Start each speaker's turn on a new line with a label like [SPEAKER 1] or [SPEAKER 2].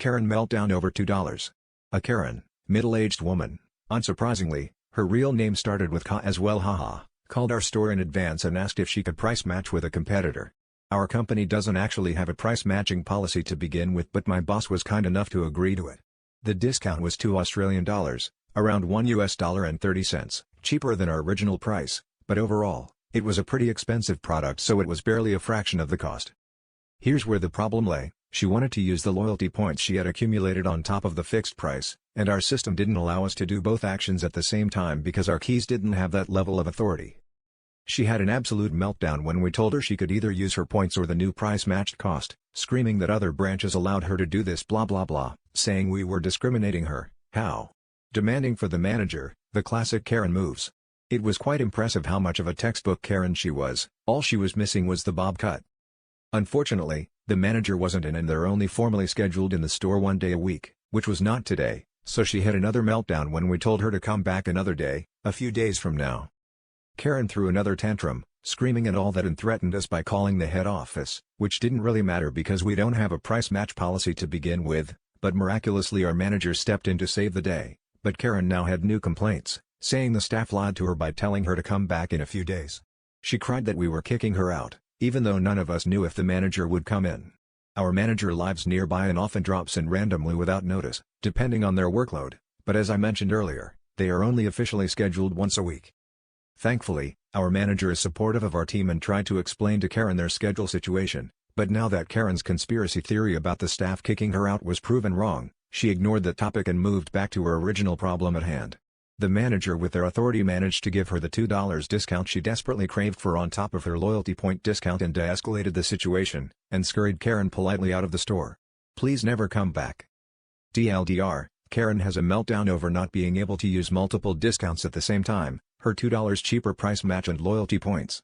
[SPEAKER 1] Karen meltdown over $2. A Karen, middle-aged woman, unsurprisingly, her real name started with Ka as well haha, called our store in advance and asked if she could price match with a competitor. Our company doesn't actually have a price matching policy to begin with, but my boss was kind enough to agree to it. The discount was $2 around $1.30, cheaper than our original price, but overall, it was a pretty expensive product, so it was barely a fraction of the cost. Here's where the problem lay: she wanted to use the loyalty points she had accumulated on top of the fixed price, and our system didn't allow us to do both actions at the same time because our keys didn't have that level of authority. She had an absolute meltdown when we told her she could either use her points or the new price-matched cost, screaming that other branches allowed her to do this blah blah blah, saying we were discriminating her. How? Demanding for the manager, the classic Karen moves. It was quite impressive how much of a textbook Karen she was. All she was missing was the bob cut. Unfortunately, the manager wasn't in and they're only formally scheduled in the store one day a week, which was not today, so she had another meltdown when we told her to come back another day, a few days from now. Karen threw another tantrum, screaming and all that, and threatened us by calling the head office, which didn't really matter because we don't have a price match policy to begin with, but miraculously our manager stepped in to save the day. But Karen now had new complaints, saying the staff lied to her by telling her to come back in a few days. She cried that we were kicking her out, even though none of us knew if the manager would come in. Our manager lives nearby and often drops in randomly without notice, depending on their workload, but as I mentioned earlier, they are only officially scheduled once a week. Thankfully, our manager is supportive of our team and tried to explain to Karen their schedule situation, but now that Karen's conspiracy theory about the staff kicking her out was proven wrong, she ignored the topic and moved back to her original problem at hand. The manager with their authority managed to give her the $2 discount she desperately craved for on top of her loyalty point discount and de-escalated the situation, and scurried Karen politely out of the store. Please never come back. TLDR, Karen has a meltdown over not being able to use multiple discounts at the same time, her $2 cheaper price match and loyalty points.